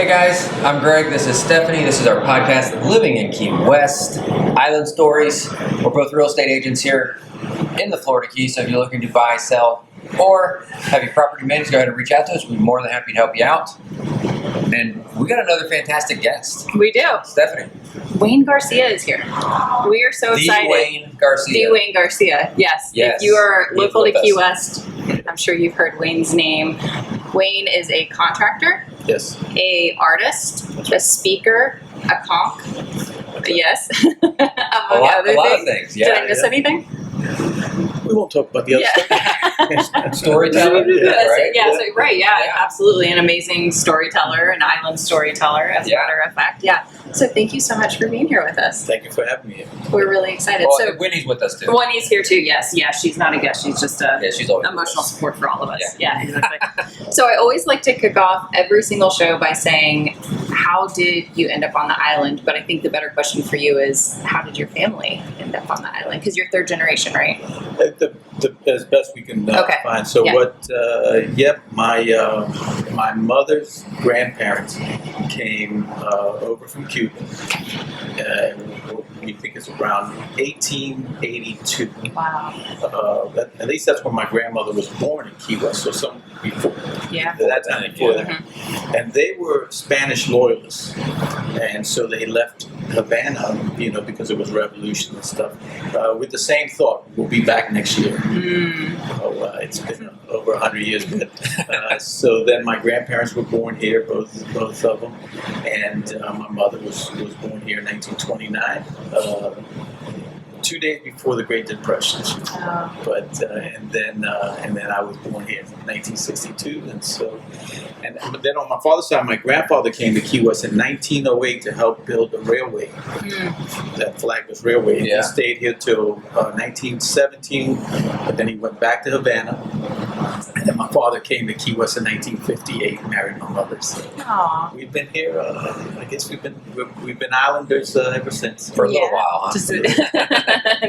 Hey guys, I'm Greg. This is Stephanie. This is our podcast, Living in Key West, Island Stories. We're both real estate agents here in the Florida Keys. So if you're looking to buy, sell, or have your property managed, go ahead and reach out to us. We'd be more than happy to help you out. And we got another fantastic guest. We do. Stephanie. Wayne Garcia is here. We are so excited. Wayne Garcia. The Wayne Garcia. Yes. Yes. If you are local to Key us. West, I'm sure you've heard Wayne's name. Wayne is a contractor, Yes. a artist, a speaker, a conch. Yes. Among A lot of things. Did I Yeah. miss anything? We won't talk about the other stuff. Storyteller. Right? Yeah, absolutely. An amazing storyteller, an island storyteller, as a matter of fact. Yeah. So thank you so much for being here with us. Thank you for having me. We're really excited. Well, So and Winnie's with us too. Winnie's here too, yes. Yeah, she's not a guest. She's just She's always emotional support for all of us. Yeah. Yeah, exactly. So I always like to kick off every single show by saying, how did you end up on the island? But I think the better question for you is, how did your family end up on the island? Because you're third generation, right? As best we can find. So Yeah. my mother's grandparents came over from Cuba. We think it's around 1882. Wow. At least that's when my grandmother was born in Key West. So some before. Yeah. That time before that. Mm-hmm. And they were Spanish loyalists, and so they left Havana, because it was revolution and stuff, with the same thought: we'll be back next year. It's been over 100 years, but so then my grandparents were born here, both of them, and my mother was born here in 1929. 2 days before the Great Depression, but and then I was born here in 1962, but then on my father's side, my grandfather came to Key West in 1908 to help build the railway, that flagless railway. And he stayed here till 1917, but then he went back to Havana. And then my father came to Key West in 1958 and married my mother. So we've been here. I guess we've been islanders ever since. For a little while, huh?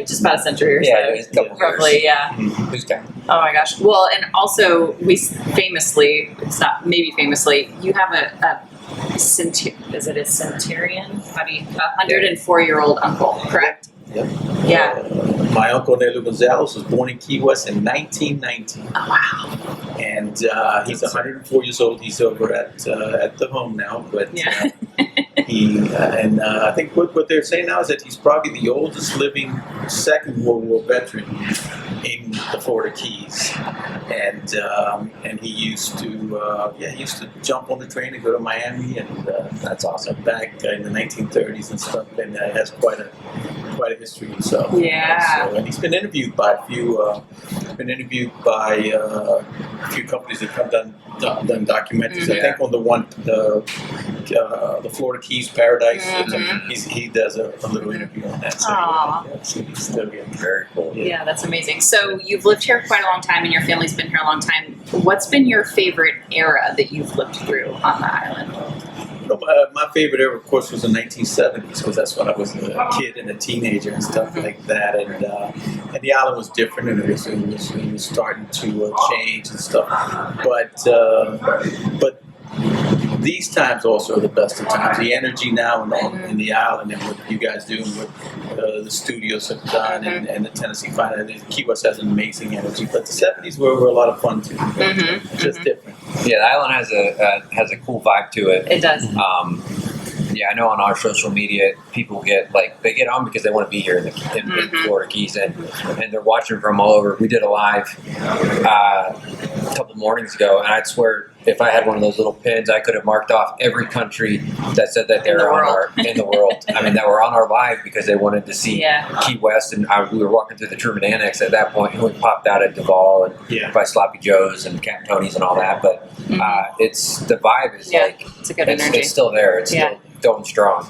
Just about a century or so. Roughly, yeah. Who's counting? Oh my gosh. Well, and also we famously, you have a is it a centurion? How do you, 104-year-old uncle, correct? Yep. Yeah. My uncle Nelu Gonzalez was born in Key West in 1919. Oh wow. And he's 104 years old. He's over at the home now, but I think what they're saying now is that he's probably the oldest living Second World War veteran in the Florida Keys, and he used to jump on the train and go to Miami, and That's awesome. back in the 1930s and stuff, and has quite a history himself. Yeah. And he's been interviewed by a few companies that have done documentaries. I think on the Florida Keys Paradise, he does a little interview on that. So he's still getting very cool. Yeah, that's amazing. So you've lived here quite a long time, and your family's been here a long time. What's been your favorite era that you've lived through on the island? My favorite era, of course, was the 1970s, because that's when I was a kid and a teenager and stuff like that. And the island was different, and it was starting to change and stuff. But these times also are the best of times. The energy now in the island, and what you guys do, and what the studios have done, and the Tennessee Finance. Key West has an amazing energy, but the 70s were a lot of fun too. Just different. Yeah, the island has a cool vibe to it. It does. I know on our social media, people get on because they want to be here in Florida Keys, and they're watching from all over. We did a live a couple mornings ago, and I'd swear if I had one of those little pins, I could have marked off every country that said that they were in the world. I mean, that were on our live because they wanted to see Key West, and we were walking through the Truman Annex at that point, and we popped out at Duval and by Sloppy Joe's and Captain Tony's and all that. But it's the vibe is it's a good energy. It's still there. It's still going strong.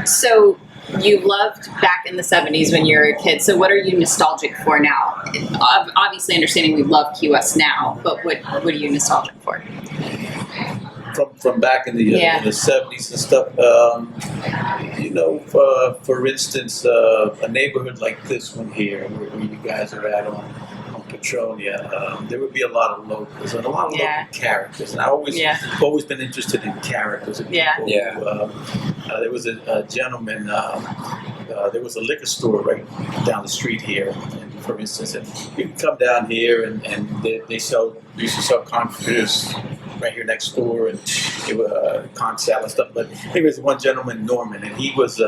So you loved back in the 70s when you were a kid. So what are you nostalgic for now? Obviously, understanding we love Key West now, but what are you nostalgic for? From back in the 70s and stuff, for instance, a neighborhood like this one here, where you guys are at on Petronia, there would be a lot of locals and a lot of local characters. And I always been interested in characters and people. There was a gentleman. There was a liquor store right down the street here, for instance, and you can come down here and they used to sell Conch right here next door, and it was Conch salad stuff. But there was one gentleman, Norman, and he was,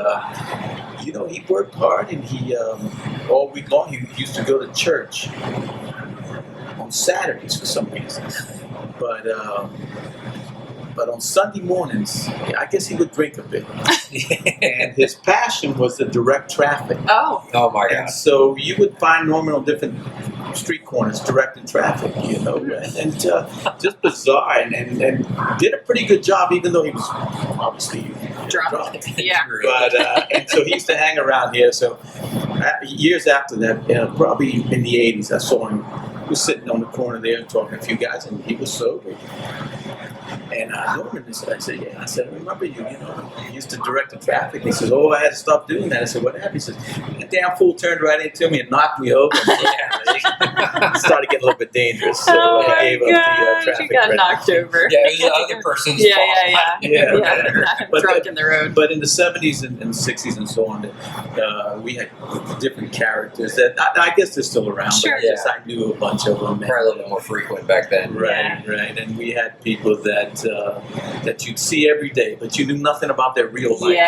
he worked hard, and he all week long he used to go to church on Saturdays for some reason, but on Sunday mornings, I guess he would drink a bit. And his passion was to direct traffic. Oh my God. And so you would find Norman on different street corners directing traffic, and just bizarre, and did a pretty good job, even though he was obviously drunk. Yeah. But and so he used to hang around here. So years after that, probably in the 80s, I saw him. He was sitting on the corner there talking to a few guys, and he was sober. And Norman, I said, I remember you, you used to direct the traffic. And he says, I had to stop doing that. I said, what happened? He says, that damn fool turned right into me and knocked me over. It started getting a little bit dangerous. So I gave up the traffic. You got knocked over. Yeah, it was the other person's fault. But drunk in the road. But in the 70s and 60s and so on, we had different characters that I guess they're still around. Sure. But I knew a bunch of them. Probably a little bit more frequent back then. Right. And we had people that you'd see every day, but you knew nothing about their real life.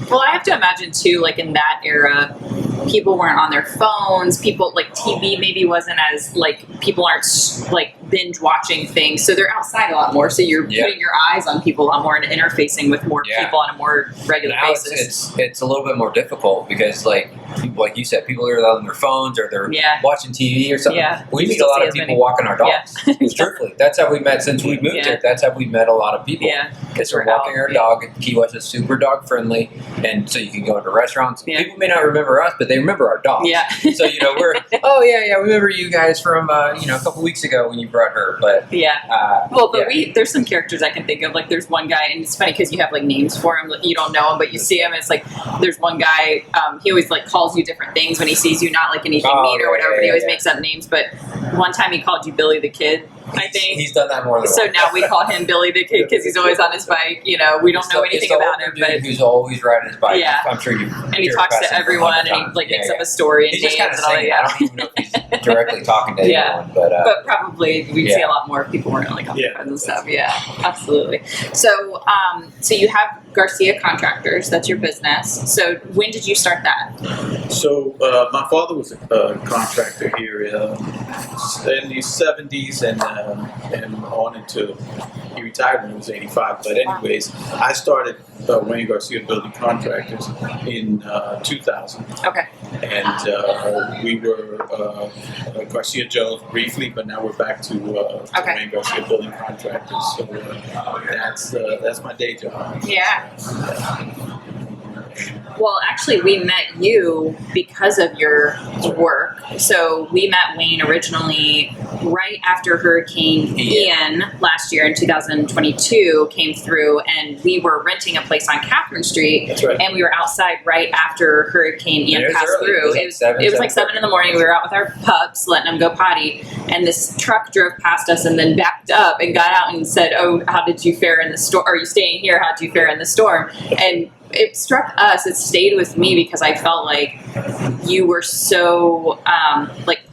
Well, I have to imagine too, like in that era, people weren't on their phones. People like TV maybe wasn't as like people aren't like binge watching things, so they're outside a lot more. So you're putting your eyes on people a lot more and interfacing with more people on a more regular basis. It's a little bit more difficult because like you said, people are on their phones or they're watching TV or something. Yeah. We meet a lot of people walking our dogs. Truthfully, that's how we met since we moved here. That's how we met a lot of people. Because we're walking our dog. Key West is super dog friendly, and so you can go into restaurants. People may not remember us, but they remember our dogs. So we're we remember you guys from a couple weeks ago when you brought her. But there's some characters I can think of. Like there's one guy, and it's funny because you have like names for him. You don't know him, but you see him. And it's like there's one guy. He always like calls you different things when he sees you, not like anything mean or whatever. But he always makes up names. But one time he called you Billy the Kid. I think he's done that more than so once. Now we call him Billy the Kid because he's always on his bike. We don't know anything about him, but he's always riding his bike. I'm sure you. And he talks to everyone, and he like makes up a story and he's names just kind of and all that. I don't even know if he's directly talking to anyone, but probably we'd see a lot more if people weren't like on their phones and stuff. Yeah, absolutely. So, so you have Garcia Contractors. That's your business. So when did you start that? So my father was a contractor here in the 70s and on into, he retired when he was 85. But anyways, I started Wayne Garcia Building Contractors in 2000. Okay. And we were Garcia Jones briefly, but now we're back to Wayne Garcia Building Contractors. So that's my day job. Yeah. Well, actually, we met you because of your work. So we met Wayne originally right after Hurricane Ian last year in 2022 came through, and we were renting a place on Catherine Street. That's right. And we were outside right after Hurricane Ian passed through. It was like 7 in the morning. We were out with our pups, letting them go potty, and this truck drove past us and then backed up and got out and said, "Oh, how did you fare in the storm? Are you staying here? How did you fare in the storm?" And it struck us, it stayed with me because I felt like you were so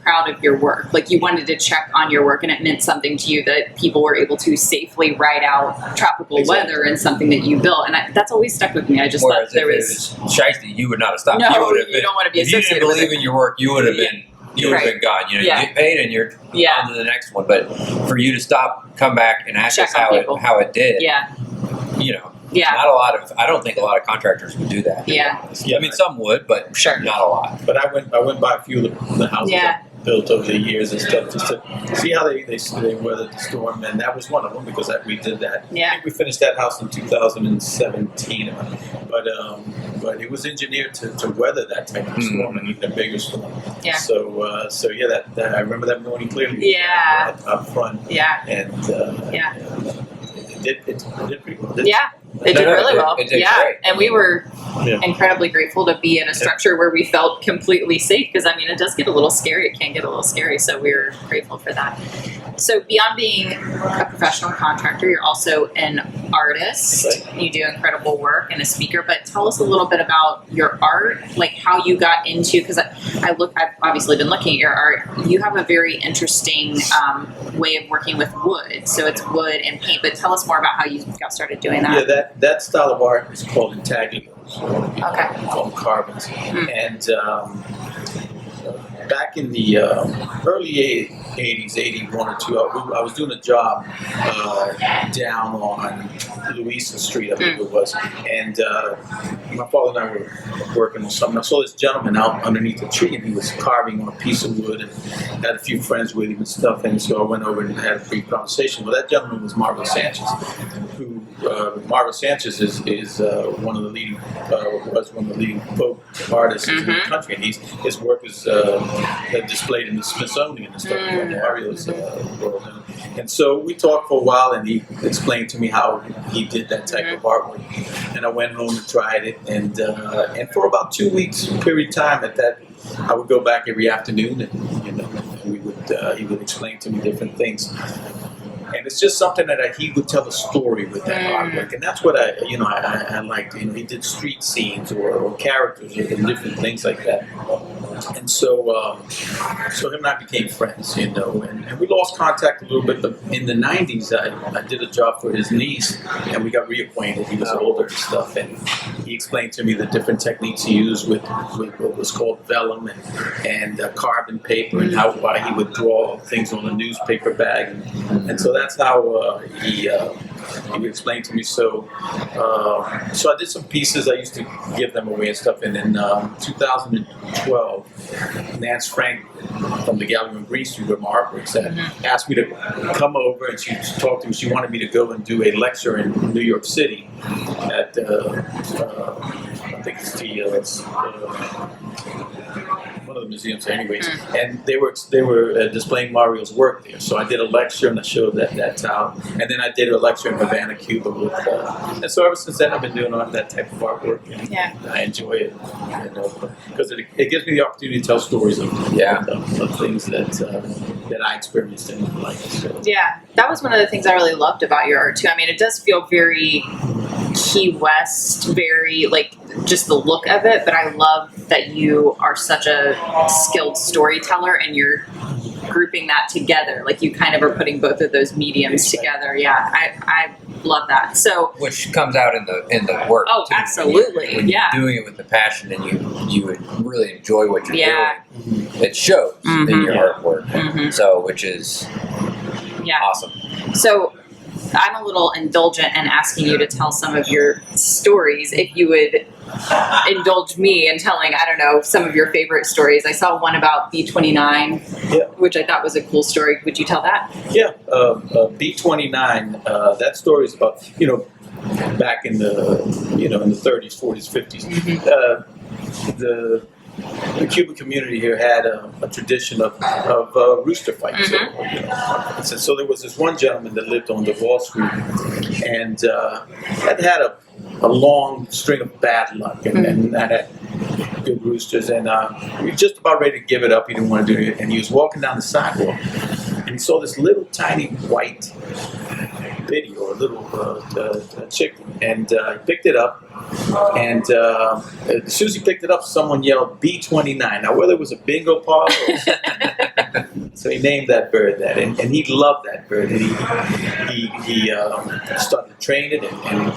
proud of your work. Like you wanted to check on your work, and it meant something to you that people were able to safely ride out tropical weather and something that you built. And that's always stuck with me. I just thought there was shiesty, you would not have stopped. No, you don't want to be associated. If you didn't believe in your work, you would have been. You would have been gone. You get paid and you're on to the next one. But for you to stop, come back, and ask us how it did. Not a lot of. I don't think a lot of contractors would do that. I mean, some would, but not a lot. But I went by a few of the houses I built over the years and stuff just to see how they weathered the storm, and that was one of them because we did that. I think we finished that house in 2017, but it was engineered to weather that type of storm and even a bigger storm. So that I remember that morning clearly. Up front. And it did pretty well. It did really well. It did yeah, great. and we were Yeah. incredibly grateful to be in a structure where we felt completely safe because I mean it does get a little scary. It can get a little scary, so we were grateful for that. So beyond being a professional contractor, you're also an artist. Right. You do incredible work and a speaker. But tell us a little bit about your art, like how you got into. Because I've obviously been looking at your art. You have a very interesting way of working with wood. So it's wood and paint. But tell us more about how you got started doing that. Yeah, that style of art is called intaglio. Okay. We call them carbons. And back in the early 80s, 81 or 2, I was doing a job down on Louisa Street, I believe it was. And my father and I were working on something. I saw this gentleman out underneath a tree, and he was carving on a piece of wood and had a few friends with him and stuff. And so I went over and had a brief conversation. Well, that gentleman was Marvel Sanchez, who Marvel Sanchez is one of the leading, was one of the leading folk artists in the country. And his work is displayed in the Smithsonian and stuff, Mario's world. And so we talked for a while, and he explained to me how he did that type of artwork. And I went home and tried it, and for about 2 weeks period of time at that, I would go back every afternoon, and we would he would explain to me different things. And it's just something that he would tell a story with that artwork, and that's what I liked. He did street scenes or characters or different things like that. And so him and I became friends, and we lost contact a little bit. But in the '90s, I did a job for his niece, and we got reacquainted. He was older and stuff, and he explained to me the different techniques he used with what was called vellum and carbon paper, and why he would draw things on a newspaper bag, and so that's how he would explain to me. So I did some pieces. I used to give them away and stuff. And in 2012, Nance Frank from the gallery on Green Street where my artwork's at asked me to come over, and she talked to me. She wanted me to go and do a lecture in New York City at I think it's one of the museums, anyways, and they were displaying Mario's work there. So I did a lecture and I showed that town, and then I did a lecture in Havana, Cuba, with, and so ever since then I've been doing that type of artwork. And I enjoy it, because it gives me the opportunity to tell stories of things that I experienced in my life. So. Yeah, that was one of the things I really loved about your art too. I mean, it does feel very Key West, very like just the look of it, but I love that you are such a skilled storyteller and you're grouping that together. Like you kind of are putting both of those mediums together. Yeah, I love that. So which comes out in the work. Oh, too. absolutely. When you're doing it with the passion and you would really enjoy what you're doing. It shows in your artwork. So which is awesome. So I'm a little indulgent in asking you to tell some of your stories. If you would indulge me in telling, I don't know, some of your favorite stories. I saw one about B-29, which I thought was a cool story. Would you tell that? Yeah, B-29, that story is about, back in the, in the 30s, 40s, 50s. The Cuban community here had a tradition of rooster fights. So there was this one gentleman that lived on the Wall Street, and had a long string of bad luck, and had good roosters, and he was just about ready to give it up. He didn't want to do it, and he was walking down the sidewalk, and he saw this little tiny white bitty or a little chicken, and he picked it up, and as soon as he picked it up, someone yelled B-29. Now, whether it was a bingo pause or so he named that bird that, and he loved that bird, and he started to train it, and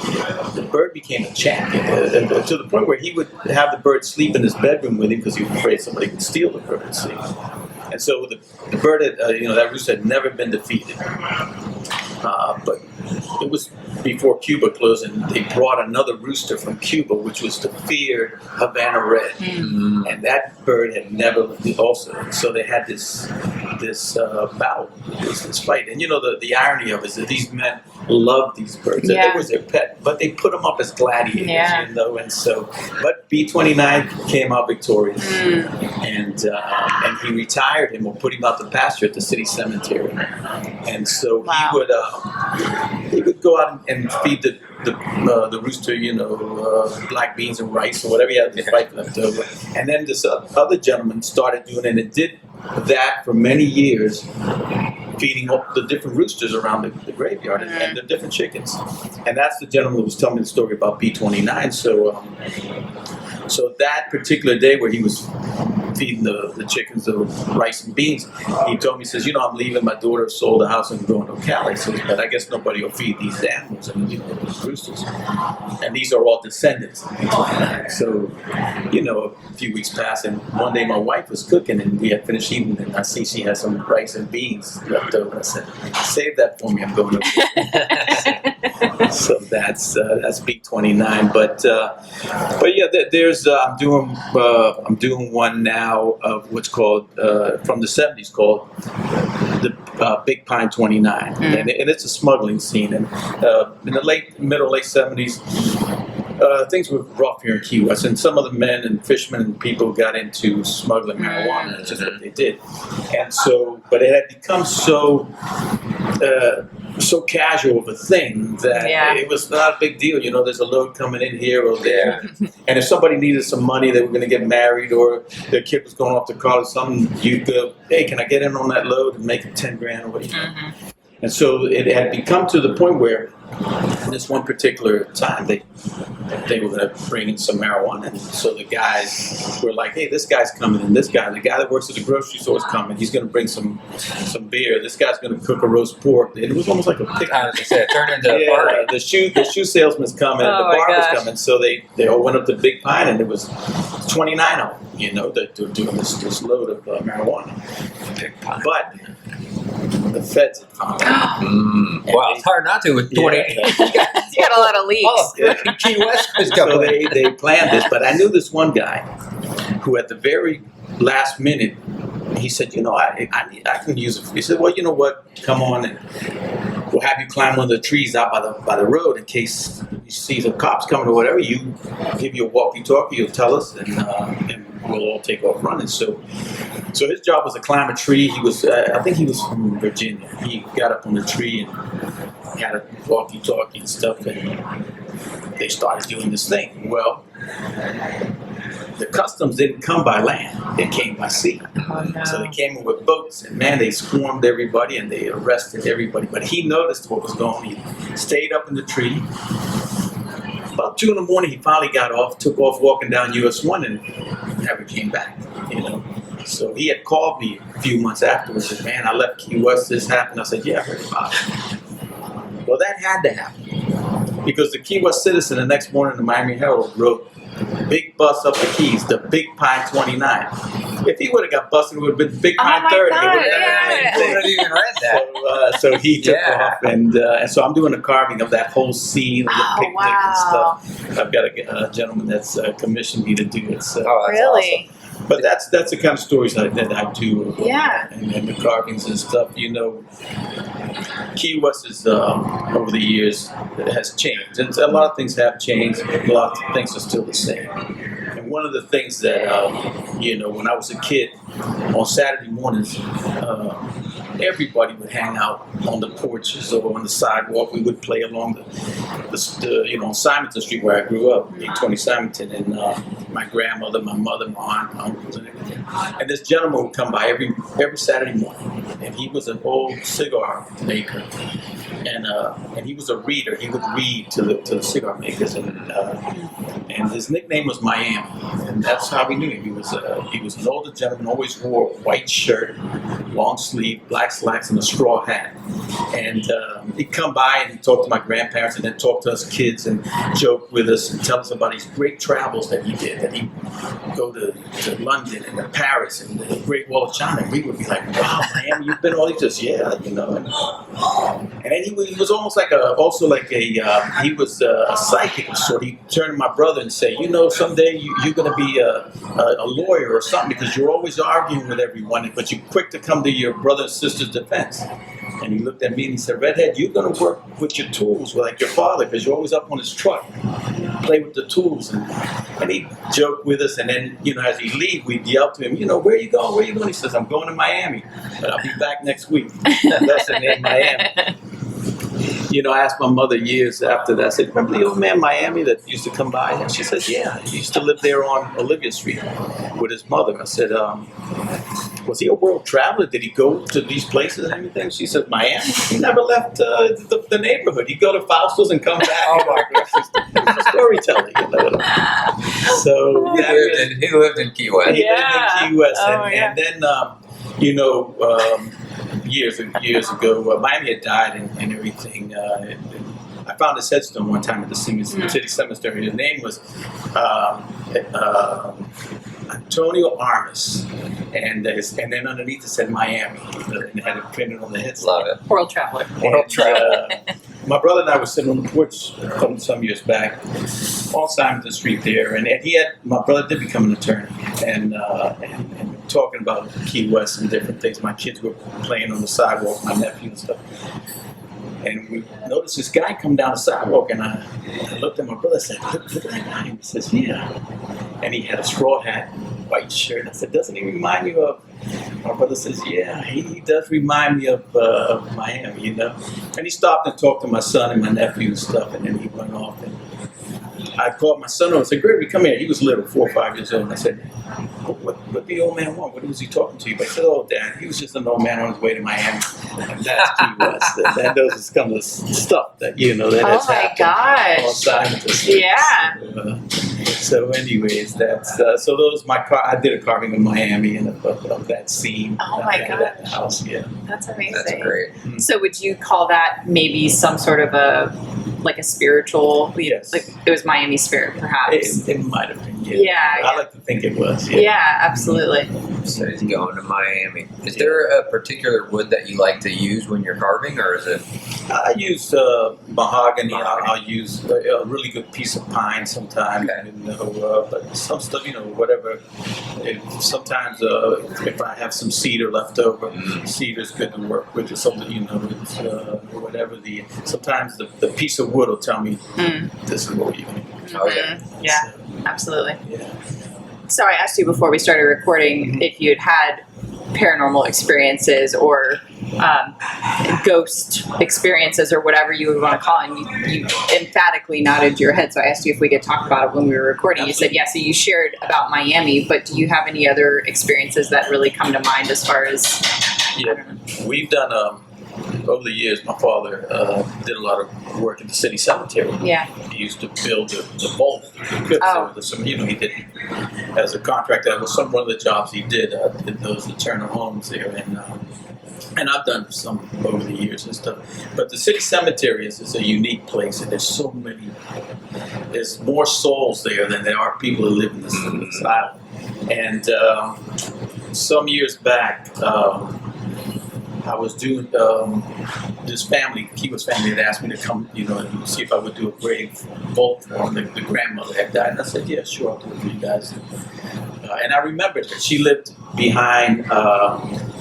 the bird became a champion, to the point where he would have the bird sleep in his bedroom with him because he was afraid somebody would steal the bird and sleep. And so the bird had, that rooster had never been defeated. But it was before Cuba closed, and they brought another rooster from Cuba, which was the feared Havana Red, and that bird had never also. So they had this bout, this fight, and the irony of it is that these men loved these birds. Yeah. It was their pet, but they put them up as gladiators, Yeah. you know. And so, but B29 came out victorious, and he retired him or put him out to pasture at the city cemetery. And so he would go out and feed the rooster, you know, black beans and rice or whatever he had to fight left over. And then this other gentleman started doing it and did that for many years, feeding up the different roosters around the graveyard and the different chickens. And that's the gentleman who was telling me the story about B29. So that particular day where he was feeding the chickens the rice and beans, he told me, he says, you know, I'm leaving, my daughter sold the house and going to Cali. He says, but I guess nobody will feed these animals, I mean, you know, these roosters. And these are all descendants. So, you know, a few weeks passed, and one day my wife was cooking, and we had finished eating, and I see she had some rice and beans left over. I said, save that for me, I'm going to. So that's B29. But yeah, there's I'm doing one now of what's called from the 70s called the Big Pine 29, and it's a smuggling scene. And in the late 70s, things were rough here in Key West, and some of the men and fishermen and people got into smuggling marijuana. That's just what they did. And so, but it had become so casual of a thing that it was not a big deal. You know, there's a load coming in here or there. And if somebody needed some money, they were going to get married, or their kid was going off to college, something, you'd go, hey, can I get in on that load and make it 10 grand or whatever? And so it had become to the point where this one particular time they were going to bring in some marijuana. And so the guys were like, hey, this guy's coming, and the guy that works at the grocery store is coming. He's going to bring some beer. This guy's going to cook a roast pork. It was almost like a picnic. I was going to say, it turned into a party. The shoe salesman's coming, the barber's coming. So they all went up to Big Pine, and it was 29 of them, you know, that were doing this load of marijuana. Big Pine. But the feds had found out. Well, it's hard not to with 20. You got a lot of leaks. Key West is So coming. they planned this, but I knew this one guy who at the very last minute, he said, you know, I can use it. He said, well, you know what, come on, and we'll have you climb one of the trees out by the road in case you see some cops coming or whatever. You give you a walkie-talkie, you'll tell us, and we'll all take off running. So his job was to climb a tree. He was, I think he was from Virginia. He got up on the tree and had a walkie-talkie and stuff, and they started doing this thing. Well, the customs didn't come by land; they came by sea. Oh, no. So they came in with boats, and man, they swarmed everybody and they arrested everybody. But he noticed what was going on. He stayed up in the tree. About 2 a.m, he finally got off, took off walking down US 1, and never came back. You know. So he had called me a few months afterwards and said, man, I left Key West, this happened. I said, yeah, I heard about it. Well, that had to happen. Because the Key West Citizen the next morning, the Miami Herald wrote, big bus up the Keys, the Big Pine 29. If he would have got busted, it would have been Big Pine 30. God, He would have even read that. So he took off, and so I'm doing a carving of that whole scene, of the picnic and stuff. I've got a gentleman that's commissioned me to do it. So. Oh, that's Really? awesome. But that's the kind of stories that I do. Yeah. And the carvings and stuff. You know, Key West is, over the years, it has changed. And a lot of things have changed. A lot of things are still the same. And one of the things that, you know, when I was a kid, on Saturday mornings, everybody would hang out on the porches or on the sidewalk. We would play along the you know, on Simonton Street where I grew up, 20 Simonton, and my grandmother, my mother, my aunt, my uncles, and everything. And this gentleman would come by every Saturday morning, and he was an old cigar maker, and he was a reader. He would read to the cigar makers, and his nickname was Miami, and that's how we knew him. He was an older gentleman, always wore a white shirt, long sleeve, black slacks, and a straw hat. And he'd come by and he'd talk to my grandparents and then talk to us kids and joke with us and tell us about his great travels that he did. That he'd go to London and to Paris and the Great Wall of China. And we would be like, wow, Miami, you've been all these years? Yeah, you know. And then he was almost like he was a psychic of sort. He'd turn to my brother and say, you know, someday you're going to be a lawyer or something because you're always arguing with everyone, but you're quick to come to your brother and sister's defense. And he looked at me and he said, Redhead, you're going to work with your tools like your father because you're always up on his truck. Play with the tools. And he joked with us. And then, as he leave, we'd yell to him, where are you going? Where are you going? He says, I'm going to Miami, but I'll be back next week. That's the name, Miami. I asked my mother years after that, I said, remember the old man Miami that used to come by? And she says, yeah, he used to live there on Olivia Street with his mother. I said, was he a world traveler? Did he go to these places and everything? She said, Miami? He never left the neighborhood. He'd go to Fausto's and come back. Oh my gosh. He's a storyteller, So he lived in Key West. He lived in Key West. And then, years ago, Miami had died and everything. I found his headstone one time at the city cemetery. His name was Antonio Armas, and then underneath it said Miami, and had it printed on the headstone. Love it. World traveler. My brother and I were sitting on the porch some years back on Simonton Street there, and my brother did become an attorney, and talking about Key West and different things. My kids were playing on the sidewalk, my nephew and stuff. And we noticed this guy come down the sidewalk, and I looked at my brother and said, look at that guy. And he says, yeah. And he had a straw hat, white shirt. I said, doesn't he remind you of? My brother says, yeah, he does remind me of Miami, And he stopped and talked to my son and my nephew and stuff, and then he went off. And I called my son over and said, Gregory, come here. He was little, 4 or 5 years old. And I said, what did the old man want? What was he talking to you? But he said, oh, Dad, he was just an old man on his way to Miami. And that's Key West. And those is kind of stuff that, that has happened. On Simonton. Yeah. So anyways, that's, so those, I did a carving of Miami and of that scene. Oh my gosh. That house, yeah. That's amazing. That's great. So would you call that maybe some sort of a spiritual, yes. Like it was Miami spirit perhaps? It might have been, yeah. Yeah. I like to think it was, yeah, absolutely. So he's going to Miami. Is there a particular wood that you like to use when you're carving, or is it? I use mahogany. I'll use a really good piece of pine sometimes. Okay. But some stuff, whatever. Sometimes if I have some cedar left over, cedar's good to work with, or something, whatever. Sometimes the piece of wood will tell me this is what you're going to do. Oh, yeah. Yeah, absolutely. Yeah. So I asked you before we started recording if you'd had paranormal experiences or ghost experiences or whatever you would want to call it. And you emphatically nodded your head. So I asked you if we could talk about it when we were recording. Absolutely. You said yes. So you shared about Miami, but do you have any other experiences that really come to mind as far as? Yeah, we've done over the years. My father did a lot of work at the city cemetery. Yeah. He used to build the vault. He did as a contractor. That was one of the jobs he did. Did those eternal homes there, and I've done some over the years and stuff. But the city cemetery is a unique place, and there's so many. There's more souls there than there are people who live in this island. And some years back, I was doing this family, Key West family, had asked me to come, and see if I would do a grave vault for them. The grandmother had died, and I said, yeah, sure, I'll do it for you guys. And I remembered that she lived behind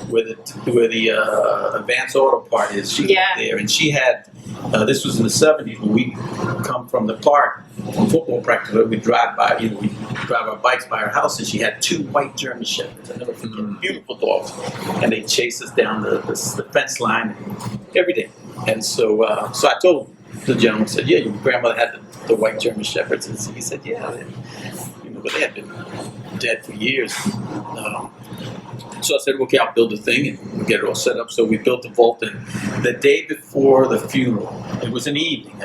where the Advance Auto Part is. She lived there, and she had. This was in the 70s when we come from the park from football practice. We drive by, we drive our bikes by her house, and she had 2 white German shepherds. I never forget, beautiful dogs, and they chased us down the fence line every day. And so I told the gentleman, said, "Yeah, your grandmother had the white German shepherds," and he said, "Yeah, but they had been dead for years." So I said, okay, I'll build the thing and get it all set up. So we built the vault, and the day before the funeral, it was in the evening,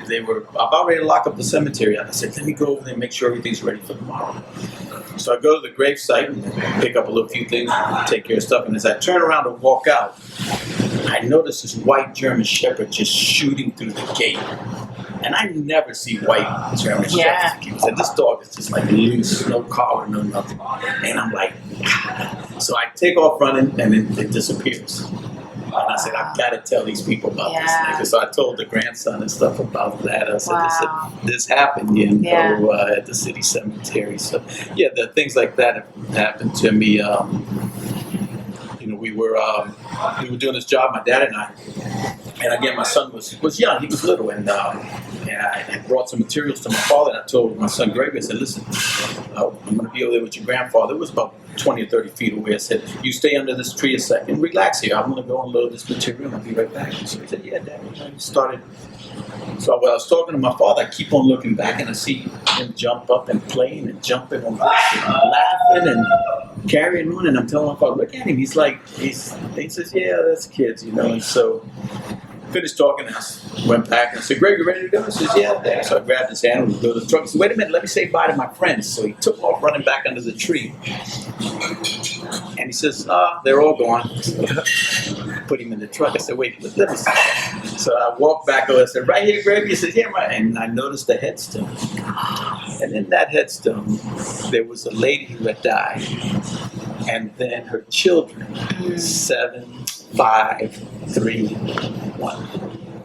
they were about ready to lock up the cemetery. And I said, let me go over there and make sure everything's ready for tomorrow. So I go to the grave site and pick up a few things, take care of stuff. And as I turn around to walk out, I notice this white German shepherd just shooting through the gate. And I never see white German shepherds. And this dog is just like loose, no collar, no nothing. And I'm like, so I take off running, and it disappears. And I said, I've got to tell these people about this nigga. So I told the grandson and stuff about that. I said, this happened, at the city cemetery. So, the things like that have happened to me. we were doing this job, my dad and I. And again, my son was young. He was little, and I had brought some materials to my father. And I told my son Greg, I said, "Listen, I'm going to be over there with your grandfather." It was about 20 or 30 feet away. I said, "You stay under this tree a second, relax here. I'm going to go unload this material, and I'll be right back." And so he said, "Yeah, Dad." And he started. So while I was talking to my father, I keep on looking back, and I see him jump up and playing and jumping on this and laughing and carrying on. And I'm telling my father, "Look at him. He says, yeah, that's kids, you know." And so finished talking, and I went back and I said, "Greg, you ready to go?" He says, "Yeah, Dad." So I grabbed his hand and we go to the truck. He said, "Wait a minute, let me say bye to my friends." So he took off running back under the tree. And he says, "They're all gone." Put him in the truck. I said, "Wait, let me see." So I walked back over. I said, "Right here, Greg." He says, "Yeah, right." And I noticed the headstone. And in that headstone, there was a lady who had died. And then her children, 7, 5, 3, 1,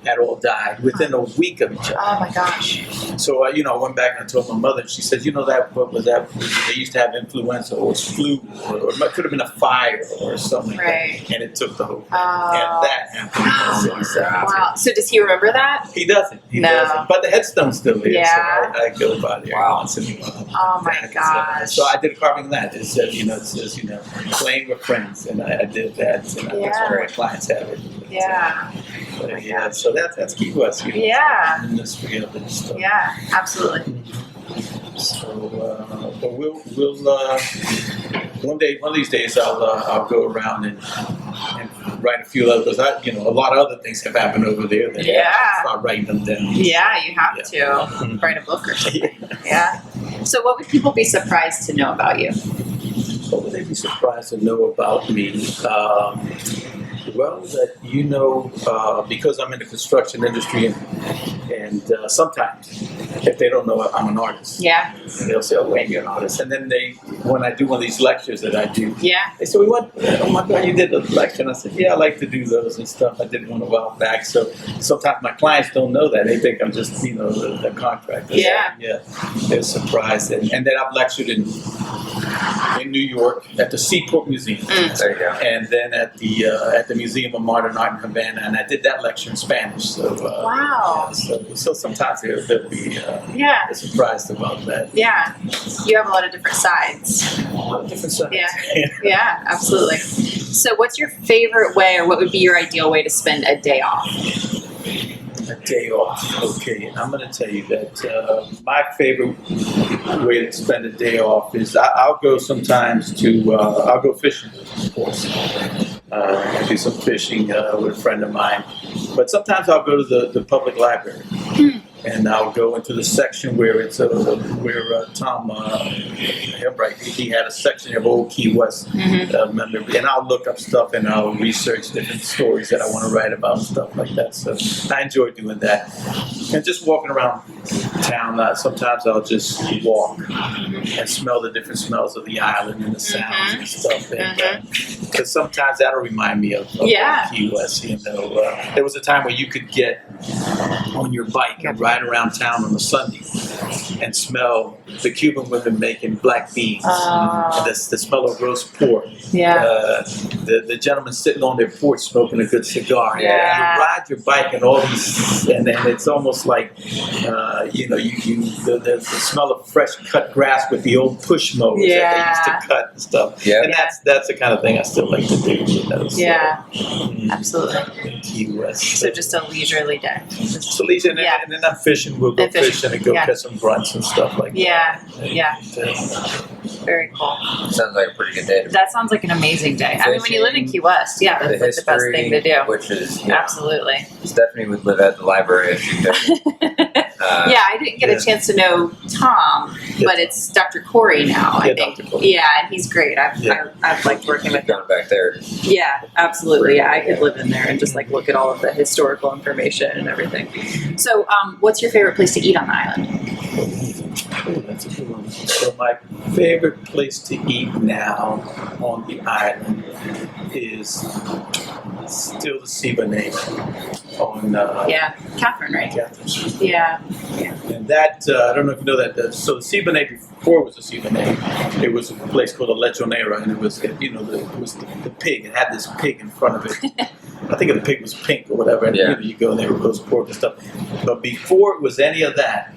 had all died within a week of each other. Oh my gosh. So, I went back and I told my mother, and she said, what was that? They used to have influenza or flu, or it could have been a fire or something like that. And it took the whole thing. And that happened. Wow. So does he remember that? He doesn't. He doesn't. But the headstone's still there. Yeah. So I go by there once in a while. Oh my gosh. So I did a carving of that. It said, it says, playing with friends. And I did that. And that's where my clients have it. Yeah. Yeah, so that's Key West. Yeah. Industry of it and stuff. Yeah, absolutely. So, but we'll one of these days I'll go around and write a few others. A lot of other things have happened over there. That I start writing them down. Yeah, you have to write a book or something. Yeah. So, what would people be surprised to know about you? What would they be surprised to know about me? Well, that because I'm in the construction industry, and sometimes if they don't know I'm an artist, they'll say, "Oh, wait, you're an artist." And then when I do one of these lectures that I do, they say, "Oh my God, you did a lecture." And I said, "Yeah, I like to do those and stuff. I did one a while back." So sometimes my clients don't know that. They think I'm just the contractor. Yeah, they're surprised. And then I've lectured in New York at the Seaport Museum. There you go. And then at the Museum of Modern Art in Havana, and I did that lecture in Spanish. So wow. So sometimes they'll be surprised about that. Yeah, you have a lot of different sides. Different sides. Yeah, absolutely. So, what's your favorite way, or what would be your ideal way to spend a day off? A day off. Okay, I'm going to tell you that my favorite way to spend a day off is I'll go sometimes I'll go fishing, of course. I do some fishing with a friend of mine. But sometimes I'll go to the public library. And I'll go into the section where Tom Hebright, he had a section of old Key West memory, and I'll look up stuff and I'll research different stories that I want to write about, stuff like that. So I enjoy doing that, and just walking around town. Sometimes I'll just walk and smell the different smells of the island and the sounds and stuff. Because sometimes that'll remind me of Key West. There was a time where you could get on your bike and ride around town on a Sunday and smell the Cuban women making black beans, and the smell of roast pork. The gentleman sitting on their porch smoking a good cigar. You ride your bike and all these, and it's almost like the smell of fresh cut grass with the old push mowers that they used to cut and stuff. And that's the kind of thing I still like to do. Absolutely. Key West. So just a leisurely day. Just a leisure, and then I'm fishing. We'll go fishing and go catch some grunts and stuff like that. Very cool. Sounds like a pretty good day. That sounds like an amazing day. I mean, when you live in Key West, that's like the best thing to do. Which is absolutely. Stephanie would live at the library if she could. I didn't get a chance to know Tom, but it's Dr. Corey now, I think. And he's great. I've liked working with him. Going back there. Yeah, absolutely. I could live in there and just look at all of the historical information and everything. So, what's your favorite place to eat on the island? Oh, that's a good one. So my favorite place to eat now on the island is still the Siba name on Catherine, right? Catherine Street. Yeah. And that I don't know if you know that. So the Siba name before it was a Cibanea, it was a place called a Lechonera, and it was, you know, it was the pig. It had this pig in front of it. I think the pig was pink or whatever, and you go in there with roast pork and stuff. But before it was any of that,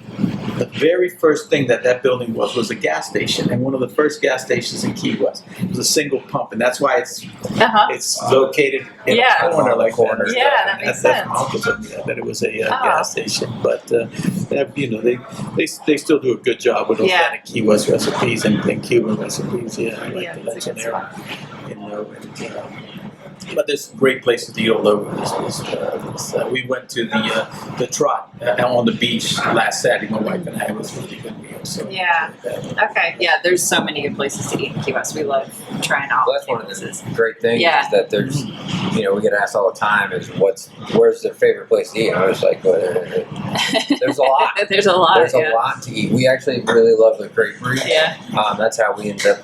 the very first thing that building was a gas station, and one of the first gas stations in Key West. It was a single pump, and that's why it's located in a corner like that. Yeah, that makes sense. That's my uncle told me that it was a gas station, but you know, they still do a good job with authentic Key West recipes and Cuban recipes. Yeah, I like the Lechonera, you know. But there's great places to eat all over this. We went to the Trot on the beach last Saturday. My wife and I. It was a really good meal. So okay. Yeah, there's so many good places to eat in Key West. We love trying all. Well, that's one of the great things is that there's, you know, we get asked all the time is where's their favorite place to eat? And I was like, well, there's a lot. There's a lot. There's a lot to eat. We actually really love the Great Breed. Yeah. That's how we ended up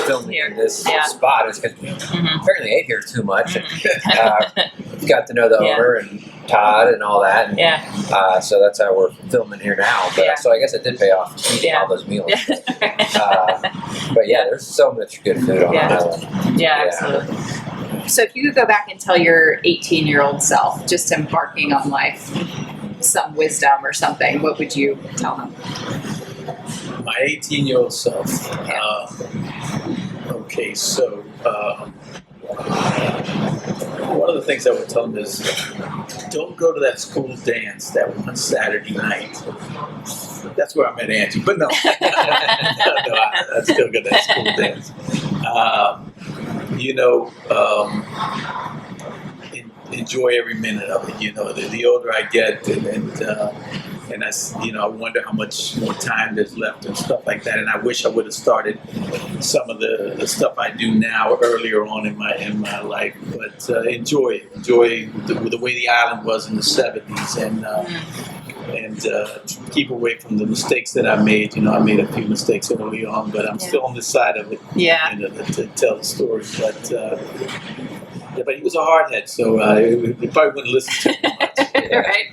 filming in this spot. Is because we apparently ate here too much. Got to know the owner and Todd and all that. And, so that's how we're filming here now. But so I guess it did pay off eating all those meals. But there's so much good food on the island. Yeah, absolutely. So if you could go back and tell your 18-year-old self, just embarking on life, some wisdom or something, what would you tell him? My 18-year-old self. Okay, so one of the things I would tell them is don't go to that school dance that one Saturday night. That's where I met Angie, but no, I still go to that school dance. You know, enjoy every minute of it. You know, the older I get, and I, you know, I wonder how much more time there's left and stuff like that. And I wish I would have started some of the stuff I do now earlier on in my life. But enjoy the way the island was in the '70s, and keep away from the mistakes that I made. You know, I made a few mistakes early on, but I'm still on this side of it. Yeah. You know, to tell the story, but he was a hardhead, so he probably wouldn't listen to me much. Right.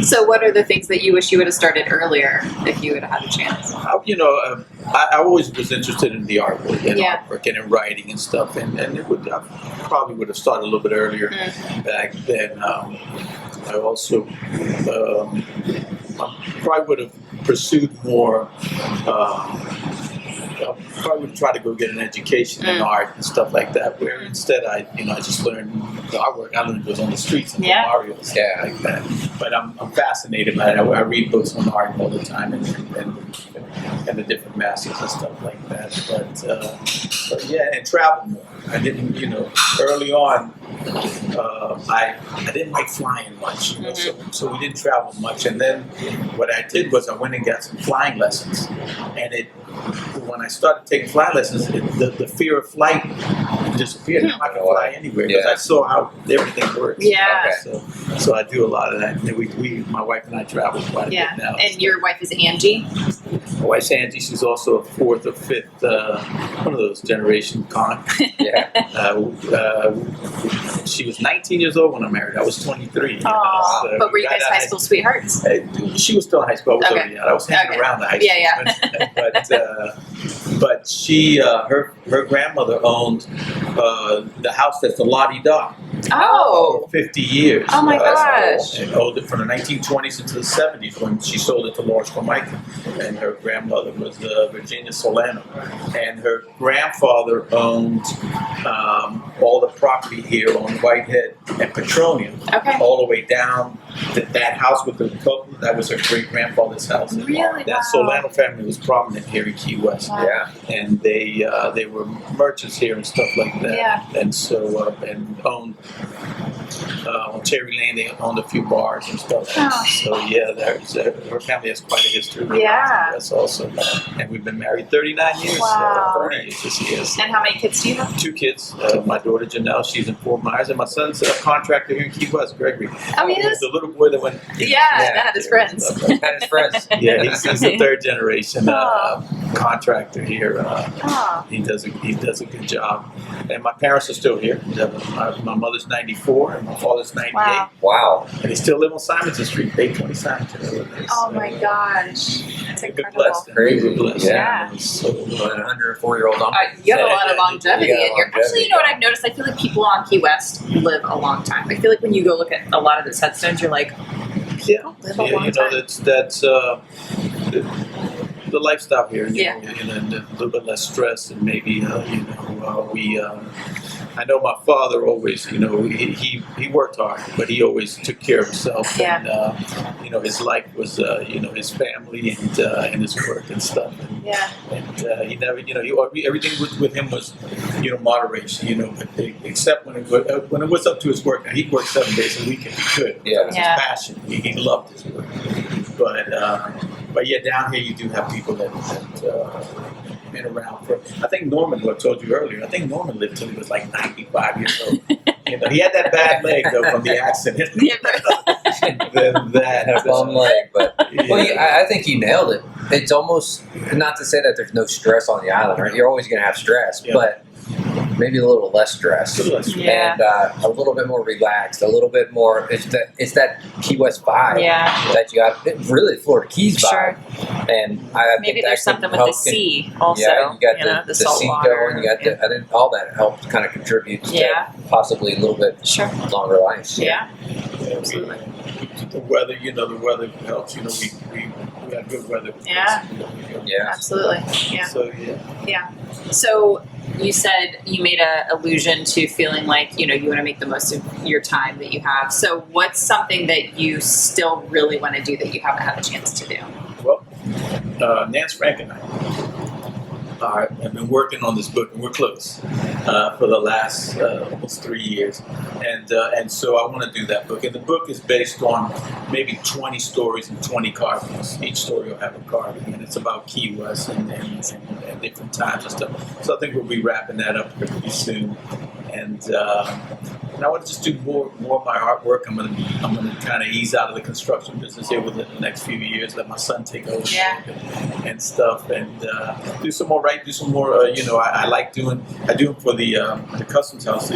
So what are the things that you wish you would have started earlier if you would have had a chance? You know, I always was interested in the artwork artwork and in writing and stuff, and I probably would have started a little bit earlier back then. I also probably would have pursued more. I probably would try to go get an education in art and stuff like that. Where instead, I just learned the artwork. I learned it was on the streets and Mario and stuff like that. But I'm fascinated by it. I read books on art all the time and the different masters and stuff like that. But and travel more. I didn't, you know, early on. I didn't like flying much, you know, so we didn't travel much. And then what I did was I went and got some flying lessons, and when I started taking flying lessons, the fear of flight disappeared. Now I can fly anywhere because I saw how everything works. Yeah. So I do a lot of that. My wife and I travel quite a bit now. And your wife is Angie? My wife's Angie. She's also a fourth or fifth, one of those generation Conch. She was 19 years old when I married. I was 23. But were you guys high school sweethearts? She was still in high school. I was already out. I was hanging around the high school. But she, her grandmother owned the house that's the Lottie Dock. For 50 years. Oh my gosh. And owned it from the 1920s into the 70s when she sold it to Lawrence Formica. And her grandmother was Virginia Solano. And her grandfather owned all the property here on Whitehead and Petroleum. All the way down to that house with the couple. That was her great-grandfather's house. Really? That Solano family was prominent here in Key West. And they were merchants here and stuff like that. And so, and owned on Cherry Lane, they owned a few bars and stuff. So her family has quite a history. That's also. And we've been married 39 years. 40 years this year. And how many kids do you have? 2 kids. My daughter Janelle, she's in Fort Myers, and my son's a contractor here in Key West, Gregory. Oh, he is? The little boy that went. That had his friends. Yeah, he's the third generation contractor here. He does a good job. And my parents are still here. My mother's 94 and my father father's 98. Wow. Wow. And they still live on Simonton Street, 820 Simonton. Oh my gosh. That's We're incredible. blessed. Crazy. We're blessed. Yeah. So, An 104-year-old uncle. You have a lot of longevity You got in your. longevity. Actually, you know what I've noticed? I feel like people on Key West live a long time. I feel like when you go look at a lot of those headstones, you're like, yeah, live a long you time. know, that's the lifestyle here. Yeah. And a little bit less stress, and maybe I know my father always, he worked hard, but he always took care of himself. Yeah. And his life was his family and his work and stuff. Yeah. And he never, everything with him was, moderation, but except when it was up to his work. Now, he worked 7 days a week if he could. Yeah. That was his passion. He loved his work. But yeah, down here you do have people that been around for. I think Norman, who I told you earlier, lived till he was like 95 years old. He had that bad leg though from the accident. Had a bum leg, but I think you nailed it. It's almost not to say that there's no stress on the island, right? You're always going to have stress, but maybe a little less stress, Yeah. and a little bit more relaxed, a little bit more. It's that Key West vibe that you got. Really, Florida Keys vibe, Sure. and I Maybe think there's that could something with help the sea also. Yeah, you got the salt sea water. going. You got I think all that helps kind of contribute to possibly a little bit longer life. Yeah. Absolutely. The weather, the weather helps. We got good weather. Yeah. Yeah. Absolutely. Yeah. So Yeah. So you said you made a allusion to feeling like, you want to make the most of your time that you have. So what's something that you still really want to do that you haven't had a chance to do? Well, Nance Frank and I have been working on this book, and we're close for the last almost 3 years, and so I want to do that book. And the book is based on maybe 20 stories and 20 carvings. Each story will have a carving, and it's about Key West and different times and stuff. So I think we'll be wrapping that up pretty soon, and I want to just do more of my artwork. I'm gonna kind of ease out of the construction business here within the next few years. Let my son take over and stuff, and do some more. I like doing. I do them for the customs house.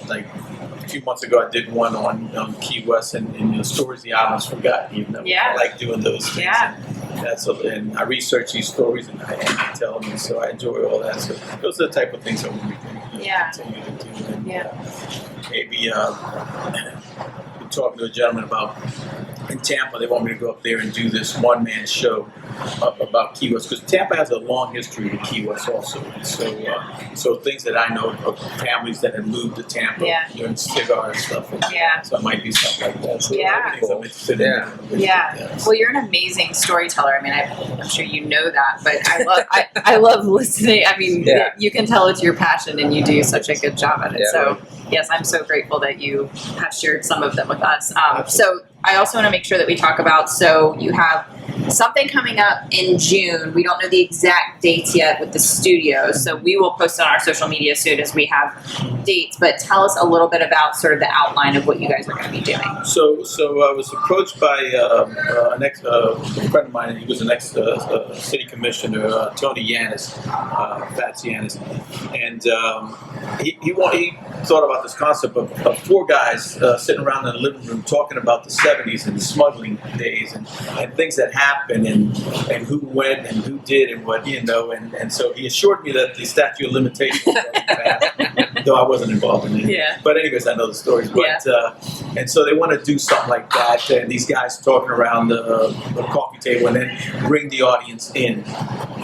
Like a few months ago, I did one on Key West and stories the islands forgot. I like doing those things. Yeah. And I research these stories and I tell them, and so I enjoy all that. So those are the type of things I want to continue to do. And, maybe been talking to a gentleman about in Tampa. They want me to go up there and do this one-man show about Key West, because Tampa has a long history with Key West also. And so things that I know of families that have moved to Tampa during cigar and stuff. And so it might be something like that. So things I'm interested in. Well, you're an amazing storyteller. I mean, I'm sure you know that, but I love listening. I mean, you can tell it's your passion, and you do such a good job at it. So yes, I'm so grateful that you have shared some of them with us. So I also want to make sure that we talk about, so you have something coming up in June. We don't know the exact dates yet with the studio, so we will post on our social media soon as we have dates, but tell us a little bit about sort of the outline of what you guys are going to be doing. So I was approached by an ex friend of mine. He was an ex city commissioner, Tony Yanis, Fats Yanis, and he thought about this concept of four guys sitting around in the living room talking about the 70s and smuggling days and things that happened and who went and who did and what, and so he assured me that the statute of limitations wasn't passed, though I wasn't involved in it. Yeah. But anyways, I know the stories. But and so they want to do something like that, and these guys talking around the coffee table, and then bring the audience in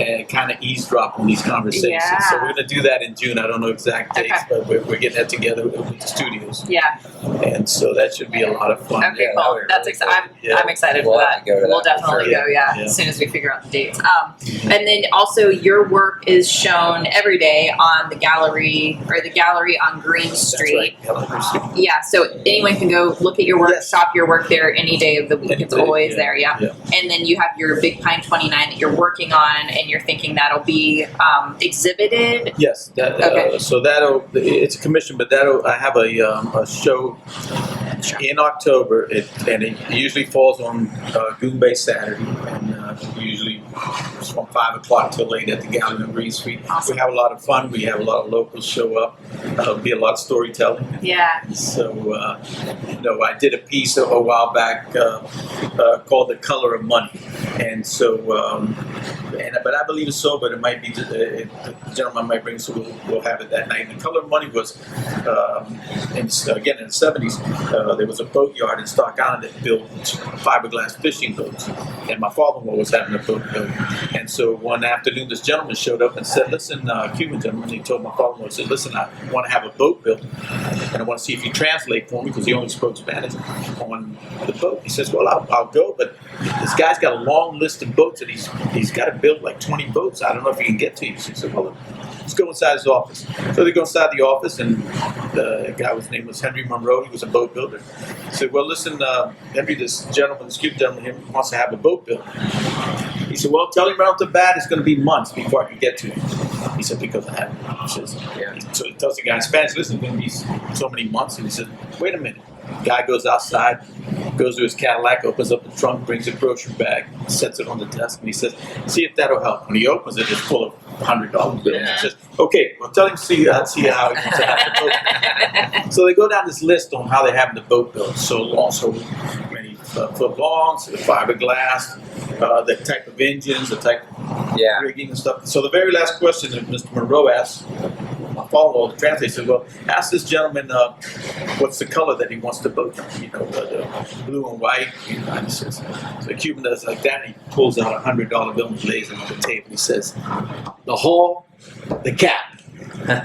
and kind of eavesdrop on these conversations. Yeah. So we're going to do that in June. I don't know exact dates, but we're getting that together with the studios. Yeah. And so that should be a lot of fun. Okay, cool. That's exciting. I'm excited for that. We'll definitely go, as soon as we figure out the dates. And then also your work is shown every day on the gallery on Green Street. That's right. Yeah, so anyone can go look at your work, shop your work there any day of the week. It's always there, And then you have your Big Pine 29 that you're working on, and you're thinking that'll be exhibited? Yes, Okay. so it's a commission, but I have a show in October, and it usually falls on Goon Bay Saturday, and usually it's from 5 o'clock till late at the Gallery on Green Street. Awesome. We have a lot of fun. We have a lot of locals show up. There'll be a lot of storytelling. Yeah. So, I did a piece a while back called "The Color of Money," and so, but I believe it's so. But it might be the gentleman might bring, so we'll have it that night. And "The Color of Money" was, in the '70s, there was a boatyard in Stock Island that built fiberglass fishing boats, and my father-in-law was having a boat built. And so one afternoon, this gentleman showed up and said, "Listen, Cuban gentleman," he told my father-in-law, he said, "Listen, I want to have a boat built, and I want to see if you translate for me," because he only spoke Spanish on the boat. He says, "Well, I'll go, but this guy's got a long list of boats, and he's got to build like 20 boats. I don't know if he can get to you." So he said, "Well, let's go inside his office." So they go inside the office, and the guy, his name was Henry Monroe. He was a boat builder. He said, "Well, listen, Henry, this Cuban gentleman here wants to have a boat built." He said, "Well, tell him right off the bat it's going to be months before I can get to him." He said, "Because I have." He says, so he tells the guy in Spanish, "Listen, it's going to be so many months." And he said, "Wait a minute." Guy goes outside, goes to his Cadillac, opens up the trunk, brings a grocery bag, sets it on the desk, and he says, "See if that'll help." When he opens it, it's full of $100 bills. He says, "Okay, well, tell him see how he wants to have the boat." So they go down this list on how they have the boat built. So long, so many foot long, so the fiberglass, the type of engines, the type of rigging and stuff. So the very last question that Mr. Monroe asked my father-in-law, the translator, said, "Well, ask this gentleman what's the color that he wants the boat, the blue and white." And he says, so the Cuban does like that, and he pulls out $100 bill and lays it on the table. He says, "The hull, the cap,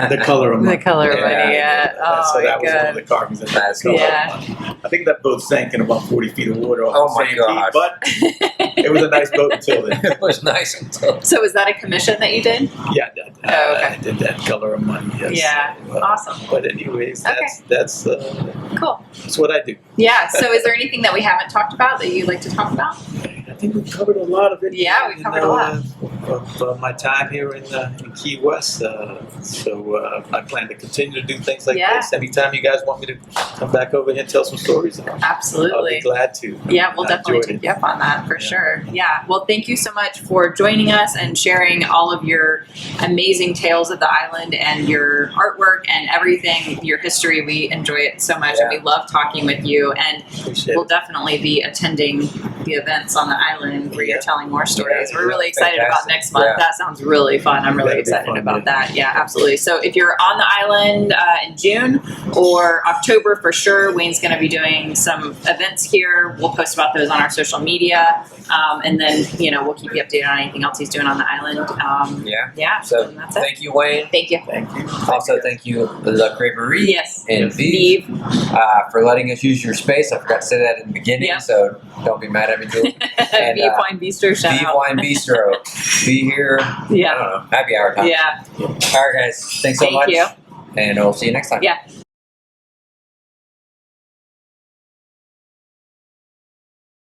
the color of money." The color of money, yeah. So that was one of the carvings that had the color of money. I think that boat sank in about 40 feet of water. Oh my God! But it was a nice boat until then. It was nice until. So was that a commission that you did? Yeah, okay. I did that color of money. Yes. Yeah, awesome. But anyways, that's Cool. That's what I do. Yeah. So is there anything that we haven't talked about that you'd like to talk about? I think we covered a lot of it. Yeah, we covered a lot of my time here in Key West. So I plan to continue to do things like this. Anytime you guys want me to come back over here and tell some stories, absolutely, I'll be glad to. Yeah, we'll definitely take you up on that for sure. Yeah. Well, thank you so much for joining us and sharing all of your amazing tales of the island and your artwork and everything, your history. We enjoy it so much, and we love talking with you. And we'll definitely be attending the events on the island where you're telling more stories. We're really excited about next month. That sounds really fun. I'm really excited about that. Yeah, absolutely. So if you're on the island in June or October for sure, Wayne's going to be doing some events here. We'll post about those on our social media. And then, we'll keep you updated on anything else he's doing on the island. So that's it. Thank you, Wayne. Thank you. Thank you. Also, thank you, La Creperie. Yes. And Vive, for letting us use your space. I forgot to say that in the beginning, so don't be mad at me, Julie. And, Vive Wine Bistro, shout Vive out. Wine Bistro. Be here. Yeah. I don't know. Happy hour time. Yeah. All right, guys. Thanks so much. Thank you. And we'll see you next time. Yeah.